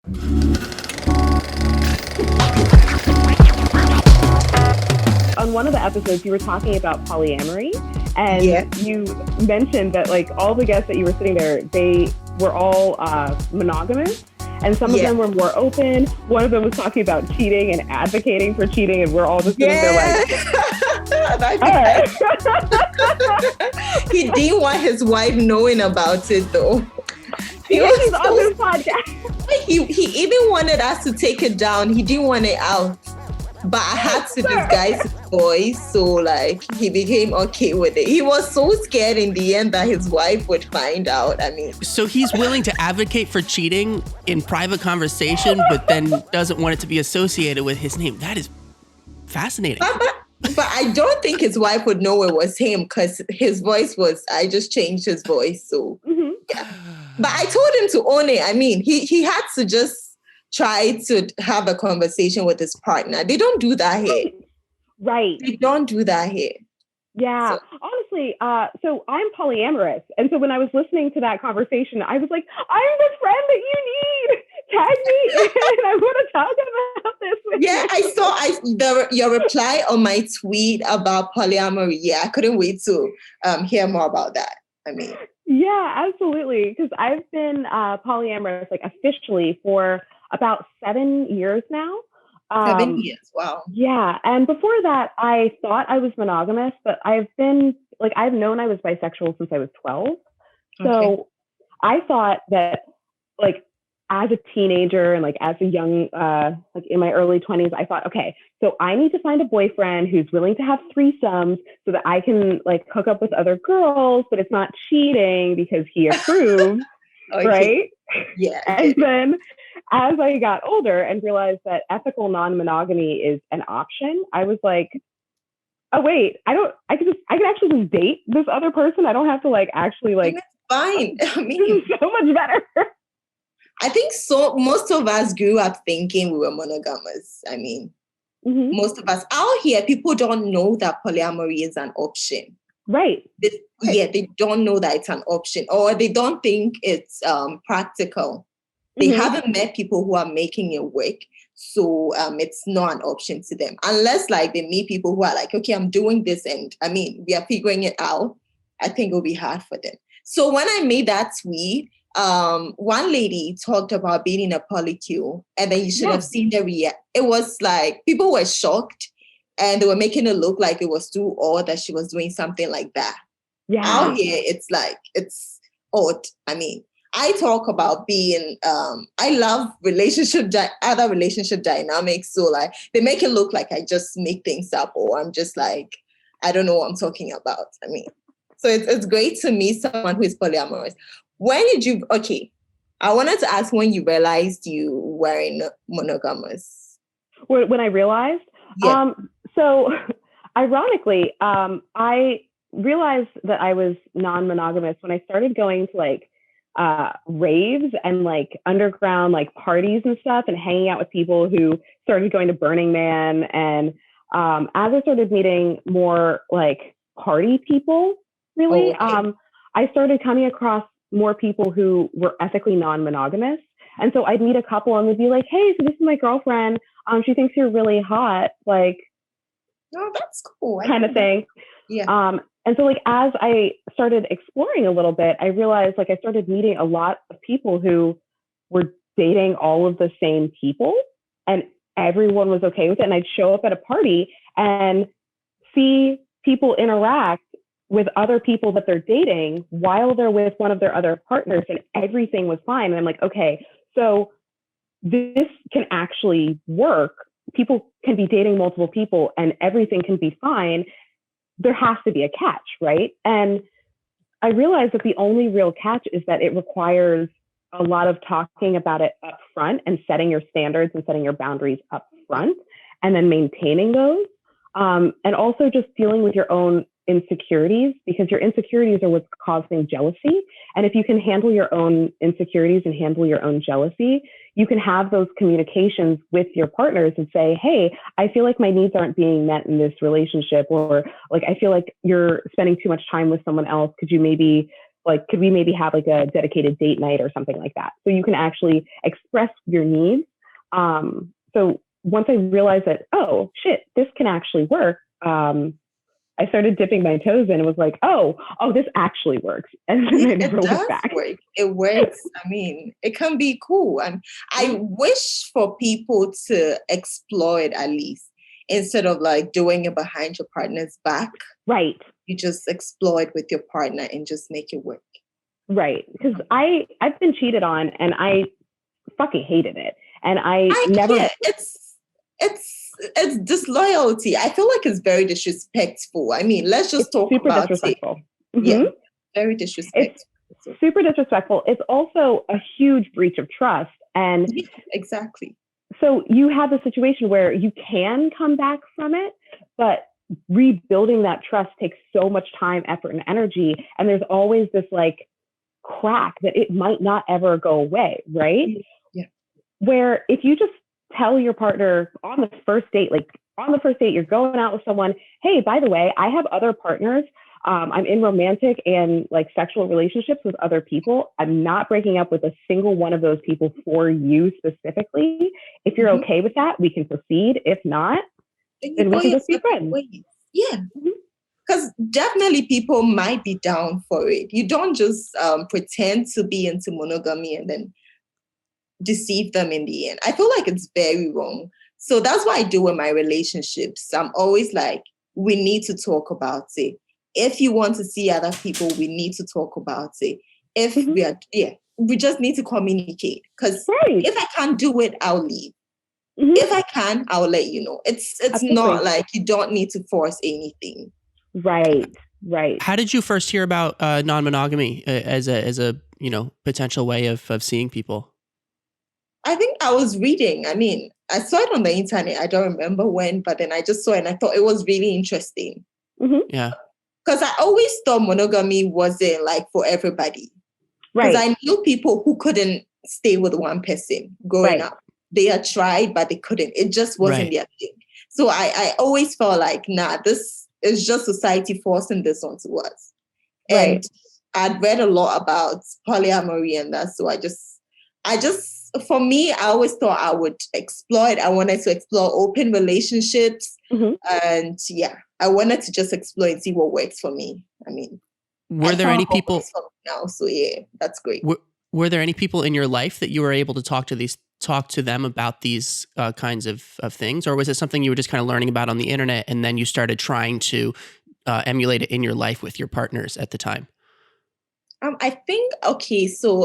On one of the episodes, you were talking about polyamory, and you mentioned that like all the guests that you were sitting there, they were all monogamous, and some of them were more open. One of them was talking about cheating and advocating for cheating, and we're all just sitting there like, he didn't want his wife knowing about it though. He's on this podcast. He even wanted us to take it down. He didn't want it out. But I had to disguise his voice, so like he became okay with it. He was so scared in the end that his wife would find out. I mean, so he's willing to advocate for cheating in private conversation, but then doesn't want it to be associated with his name. That is fascinating. But I don't think his wife would know it was him because his voice was. I just changed his voice, so yeah. But I told him to own it. I mean, he had to just try to have a conversation with his partner. They don't do that here. Right. They don't do that here. Yeah. So. Honestly, so I'm polyamorous. And so when I was listening to that conversation, I was like, I'm the friend that you need. Tag me in. I want to talk about this with you. I saw your reply on my tweet about polyamory. Yeah, I couldn't wait to hear more about that. I mean. Yeah, absolutely. Because I've been polyamorous, like officially for about 7 years now. 7 years, wow. Yeah, and before that, I thought I was monogamous, but I've known I was bisexual since I was 12. So I thought that, like, as a teenager and like as a young, like in my early 20s, I thought, okay, so I need to find a boyfriend who's willing to have threesomes so that I can like hook up with other girls, but it's not cheating because he approves, right? Yeah. And then as I got older and realized that ethical non-monogamy is an option, I was like, oh wait, I can actually just date this other person. I don't have to like actually like. It's fine. I mean, so much better. I think so. Most of us grew up thinking we were monogamous. I mean, most of us out here, people don't know that polyamory is an option. Right. They don't know that it's an option, or they don't think it's practical. They haven't met people who are making it work. So it's not an option to them. Unless like they meet people who are like, okay, I'm doing this. And I mean, we are figuring it out. I think it'll be hard for them. So when I made that tweet, one lady talked about being in a polycule, and then you should have seen the react. It was like people were shocked, and they were making it look like it was too odd that she was doing something like that. Yeah. Out here, it's like it's odd. I mean, I talk about being. I love other relationship dynamics. So like they make it look like I just make things up, or I'm just like I don't know what I'm talking about. I mean, so it's great to meet someone who is polyamorous. When did you, I wanted to ask when you realized you were monogamous. When I realized? Yeah. So ironically, I realized that I was non-monogamous when I started going to like raves and like underground like parties and stuff and hanging out with people who started going to Burning Man. And as I started meeting more like party people, really, I started coming across more people who were ethically non-monogamous. And so I'd meet a couple and they'd be like, hey, so this is my girlfriend. She thinks you're really hot. Like, oh, that's cool. Kind of thing. Yeah. And so like, as I started exploring a little bit, I realized like I started meeting a lot of people who were dating all of the same people and everyone was okay with it. And I'd show up at a party and see people interact with other people that they're dating while they're with one of their other partners and everything was fine. And I'm like, okay, so this can actually work. People can be dating multiple people and everything can be fine. There has to be a catch, right? And I realized that the only real catch is that it requires a lot of talking about it up front and setting your standards and setting your boundaries up front and then maintaining those. And also just dealing with your own insecurities, because your insecurities are what's causing jealousy. And if you can handle your own insecurities and handle your own jealousy, you can have those communications with your partners and say, hey, I feel like my needs aren't being met in this relationship, or like, I feel like you're spending too much time with someone else. Could you maybe like, could we maybe have like a dedicated date night or something like that? So you can actually express your needs. So once I realized that, oh shit, this can actually work, I started dipping my toes in and was like, oh, this actually works. And then I never went back. Work. It works. I mean, it can be cool. And I wish for people to explore it at least, instead of like doing it behind your partner's back. Right. You just explore it with your partner and just make it work. Right. Because I've been cheated on and I fucking hated it. And I never. Yeah, it's disloyalty. I feel like it's very disrespectful. I mean, let's just talk about it. Mm-hmm. Yeah, very disrespectful. It's super disrespectful. It's also a huge breach of trust. And exactly. So you have a situation where you can come back from it, but rebuilding that trust takes so much time, effort, and energy. And there's always this like crack that it might not ever go away, right? Yeah. Where if you just tell your partner on the first date, you're going out with someone, hey, by the way, I have other partners. I'm in romantic and like sexual relationships with other people. I'm not breaking up with a single one of those people for you specifically. If you're okay with that, we can proceed. If not, then we can just be friends. Yeah. Because definitely people might be down for it. You don't just pretend to be into monogamy and then deceive them in the end. I feel like it's very wrong. So that's what I do with my relationships. I'm always like, we need to talk about it. If you want to see other people, we need to talk about it. If we just need to communicate. Because if I can't do it, I'll leave. If I can, I'll let you know. It's not like you don't need to force anything. Right. How did you first hear about non-monogamy as a potential way of seeing people? I think I was reading. I mean, I saw it on the internet. I don't remember when, but then I just saw it and I thought it was really interesting. Yeah. Because I always thought monogamy wasn't like for everybody. Right. Because I knew people who couldn't stay with one person growing up. They had tried, but they couldn't. It just wasn't their thing. So I always felt like, this is just society forcing this onto us. And I'd read a lot about polyamory and that. So I just, for me, I always thought I would explore it. I wanted to explore open relationships. And I wanted to just explore and see what works for me. I mean, were there any people now? So that's great. Were there any people in your life that you were able to talk to them about these kinds of things? Or was it something you were just kind of learning about on the internet and then you started trying to emulate it in your life with your partners at the time? I think, so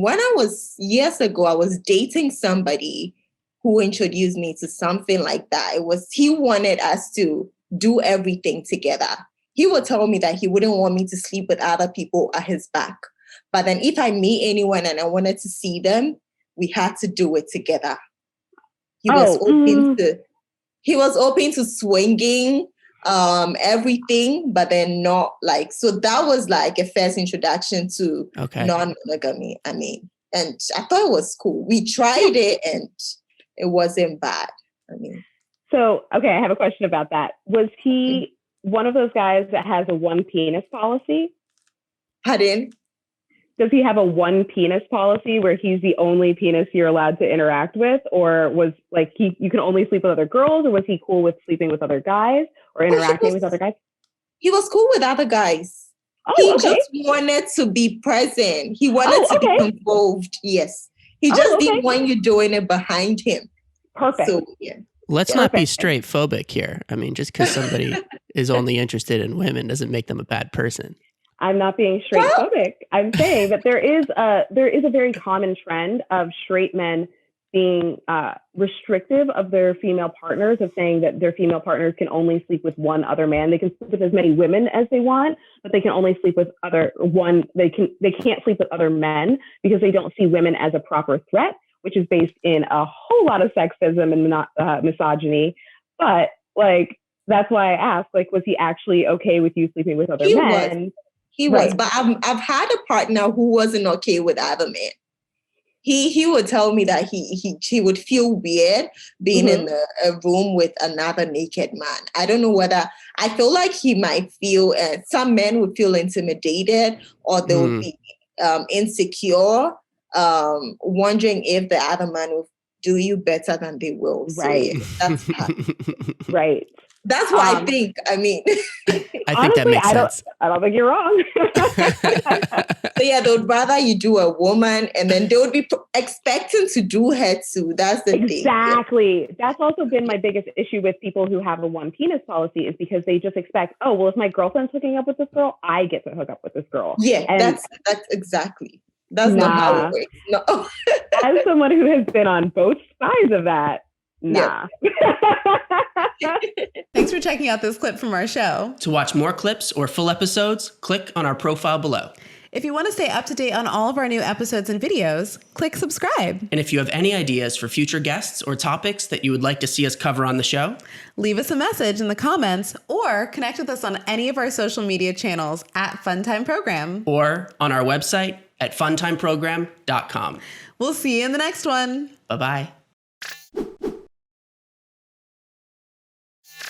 when I was years ago, I was dating somebody who introduced me to something like that. He wanted us to do everything together. He would tell me that he wouldn't want me to sleep with other people at his back. But then if I meet anyone and I wanted to see them, we had to do it together. He was open to swinging, everything, but then not like, so that was like a first introduction to non-monogamy. I mean, and I thought it was cool. We tried it and it wasn't bad. I mean, so, I have a question about that. Was he one of those guys that has a one penis policy? Pardon? Does he have a one penis policy where he's the only penis you're allowed to interact with? Or was like you can only sleep with other girls, or was he cool with sleeping with other guys or interacting with other guys? He was cool with other guys. He just wanted to be present. He wanted to be involved. Yes. He just didn't want you doing it behind him. Perfect. So, Let's not be straight phobic here. I mean, just because somebody is only interested in women doesn't make them a bad person. I'm not being straight phobic. I'm saying that there is a very common trend of straight men being restrictive of their female partners, of saying that their female partners can only sleep with one other man. They can sleep with as many women as they want, but they can only sleep with they can't sleep with other men because they don't see women as a proper threat, which is based in a whole lot of sexism and misogyny. But like, that's why I asked, like, was he actually okay with you sleeping with other men? He was, but I've had a partner who wasn't okay with other men. he would tell me that he would feel weird being in a room with another naked man. I don't know whether, I feel like he might feel, some men would feel intimidated, or they would be insecure, wondering if the other man will do you better than they will. Right. So that's right. That's what I think. I mean, I think honestly, that makes sense. I don't think you're wrong. So yeah, they would rather you do a woman, and then they would be expecting to do her too. That's the thing. Exactly. Yeah. That's also been my biggest issue with people who have a one penis policy, is because they just expect, oh, well, if my girlfriend's hooking up with this girl, I get to hook up with this girl. Yeah, and that's exactly. That's not how it works. No. As someone who has been on both sides of that, nah. Thanks for checking out this clip from our show. To watch more clips or full episodes, click on our profile below. If you want to stay up to date on all of our new episodes and videos, click subscribe. And if you have any ideas for future guests or topics that you would like to see us cover on the show, leave us a message in the comments or connect with us on any of our social media channels at Funtime Program. Or on our website at funtimeprogram.com. We'll see you in the next one. Bye-bye.